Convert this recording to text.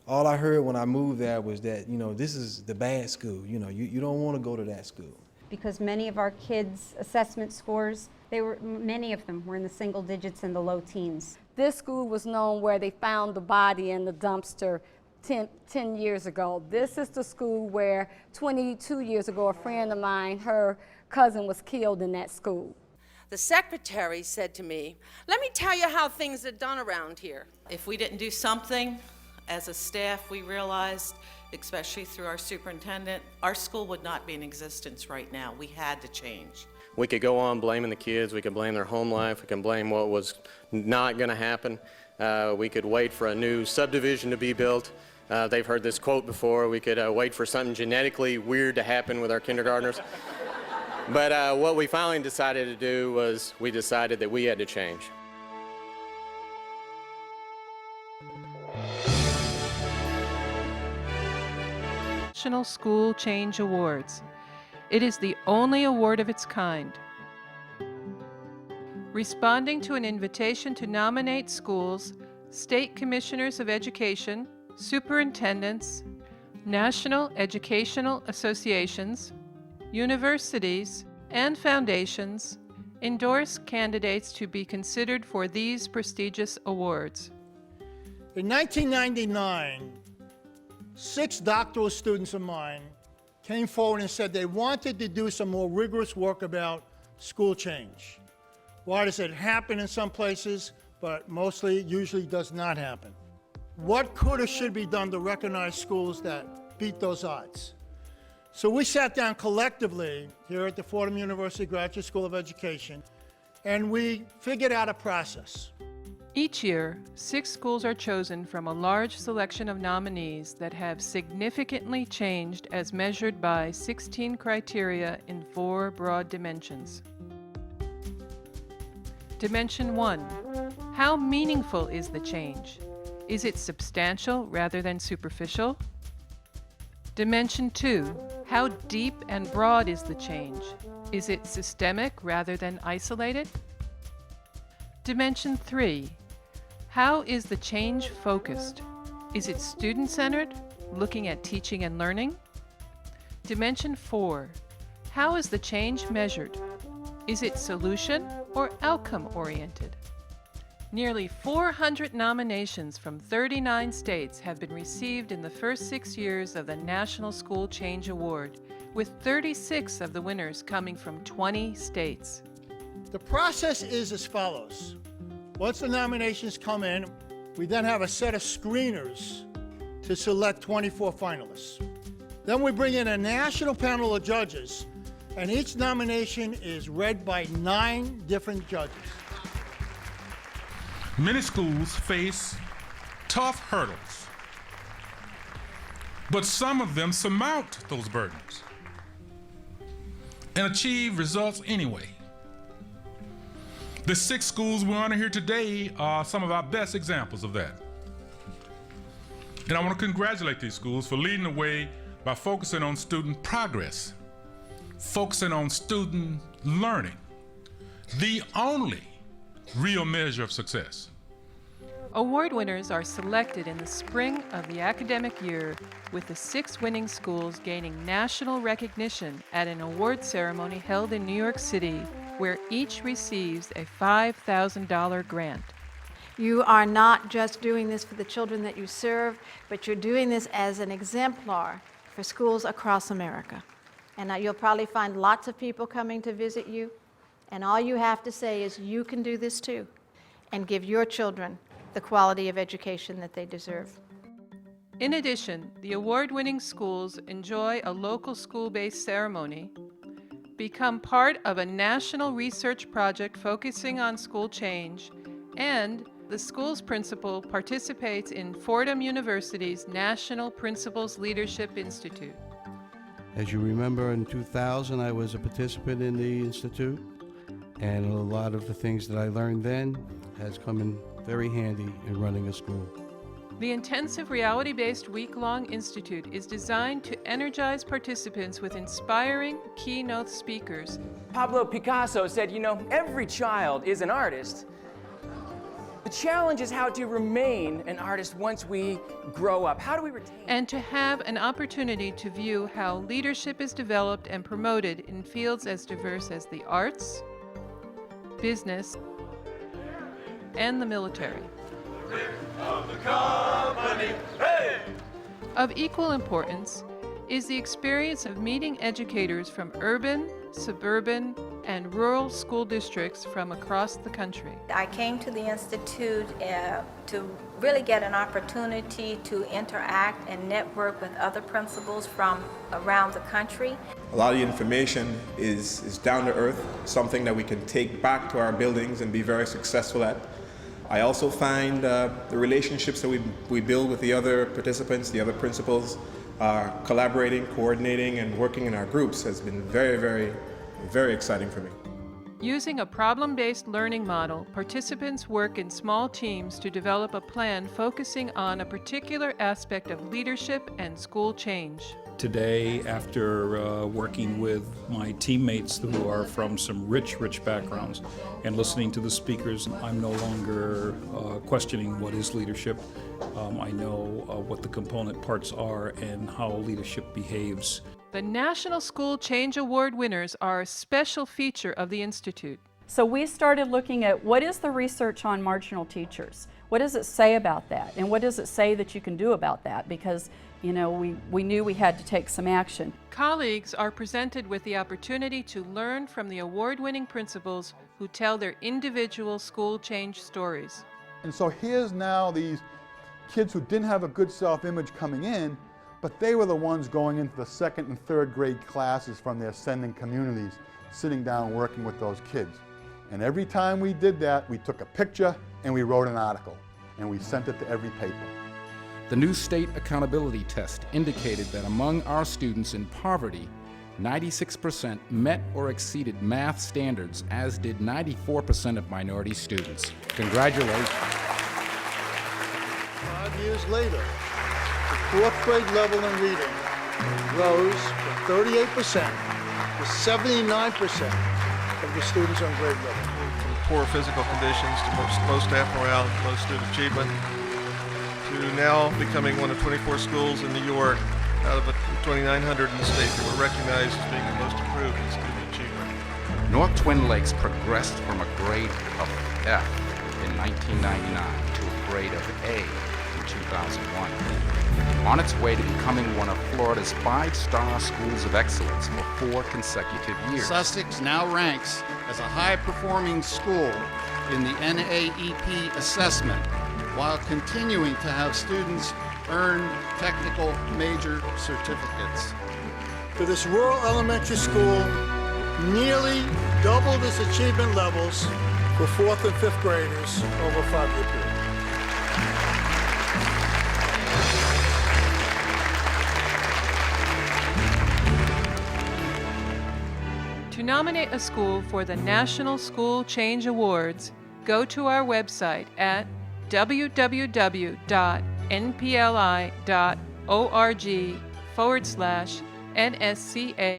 All I heard when I moved there was that, this is the bad school. You don't want to go to that school. Because many of our kids' assessment scores, many of them were in the single digits and the low teens. This school was known where they found the body in the dumpster 10 years ago. This is the school where 22 years ago, a friend of mine, her cousin was killed in that school. The secretary said to me, "Let me tell you how things are done around here." If we didn't do something, as a staff, we realized, especially through our superintendent, our school would not be in existence right now. We had to change. We could go on blaming the kids, we could blame their home life, we can blame what was not going to happen. We could wait for a new subdivision to be built. They've heard this quote before. We could wait for something genetically weird to happen with our kindergartners. But what we finally decided to do was we decided that we had to change. National School Change Awards. It is the only award of its kind. Responding to an invitation to nominate schools, state commissioners of education, superintendents, national educational associations, universities, and foundations endorse candidates to be considered for these prestigious awards. In 1999, 6 doctoral students of mine came forward and said they wanted to do some more rigorous work about school change. Why does it happen in some places, but mostly, usually does not happen? What could or should be done to recognize schools that beat those odds? So we sat down collectively here at the Fordham University Graduate School of Education, and we figured out a process. Each year, 6 schools are chosen from a large selection of nominees that have significantly changed as measured by 16 criteria in 4 broad dimensions. Dimension 1. How meaningful is the change? Is it substantial rather than superficial? Dimension 2. How deep and broad is the change? Is it systemic rather than isolated? Dimension 3. How is the change focused? Is it student-centered, looking at teaching and learning? Dimension 4. How is the change measured? Is it solution or outcome-oriented? Nearly 400 nominations from 39 states have been received in the first 6 years of the National School Change Award, with 36 of the winners coming from 20 states. The process is as follows. Once the nominations come in, we then have a set of screeners to select 24 finalists. Then we bring in a national panel of judges, and each nomination is read by 9 different judges. Many schools face tough hurdles, but some of them surmount those burdens and achieve results anyway. The 6 schools we honor here today are some of our best examples of that. And I want to congratulate these schools for leading the way by focusing on student progress, focusing on student learning, the only real measure of success. Award winners are selected in the spring of the academic year, with the 6 winning schools gaining national recognition at an award ceremony held in New York City, where each receives a $5,000 grant. You are not just doing this for the children that you serve, but you're doing this as an exemplar for schools across America. And you'll probably find lots of people coming to visit you, and all you have to say is you can do this too, and give your children the quality of education that they deserve. In addition, the award-winning schools enjoy a local school-based ceremony, become part of a national research project focusing on school change, and the school's principal participates in Fordham University's National Principals Leadership Institute. As you remember, in 2000, I was a participant in the Institute, and a lot of the things that I learned then has come in very handy in running a school. The intensive reality-based week-long institute is designed to energize participants with inspiring keynote speakers. Pablo Picasso said, every child is an artist The challenge is how to remain an artist once we grow up. How do we retain? And to have an opportunity to view how leadership is developed and promoted in fields as diverse as the arts, business, and the military. Of equal importance is the experience of meeting educators from urban, suburban, and rural school districts from across the country. I came to the Institute to really get an opportunity to interact and network with other principals from around the country. A lot of the information is down to earth, something that we can take back to our buildings and be very successful at. I also find the relationships that we build with the other participants, the other principals, collaborating, coordinating, and working in our groups has been very, very, very exciting for me. Using a problem-based learning model, participants work in small teams to develop a plan focusing on a particular aspect of leadership and school change. Today, after working with my teammates who are from some rich backgrounds and listening to the speakers, I'm no longer questioning what is leadership. I know what the component parts are and how leadership behaves. The National School Change Award winners are a special feature of the Institute. So we started looking at what is the research on marginal teachers? What does it say about that? And what does it say that you can do about that? Because, you know, we knew we had to take some action. Colleagues are presented with the opportunity to learn from the award-winning principals who tell their individual school change stories. And so here's now these kids who didn't have a good self-image coming in, but they were the ones going into the second and third grade classes from their sending communities, sitting down working with those kids. And every time we did that, we took a picture and we wrote an article, and we sent it to every paper. The new state accountability test indicated that among our students in poverty, 96% met or exceeded math standards, as did 94% of minority students. Congratulations. 5 years later, the fourth grade level in reading rose from 38% to 79% of the students on grade level. From poor physical conditions to low staff morale, low student achievement, to now becoming one of 24 schools in New York out of 2,900 in the state that were recognized as being the most improved in student achievement. North Twin Lakes progressed from a grade of F in 1999 to a grade of A in 2001. On its way to becoming one of Florida's 5-star schools of excellence for 4 consecutive years. Sussex now ranks as a high-performing school in the NAEP assessment, while continuing to have students earn technical major certificates. For this rural elementary school, nearly doubled its achievement levels for 4th and 5th graders over a 5-year period. To nominate a school for the National School Change Awards, go to our website at www.npli.org/NSCA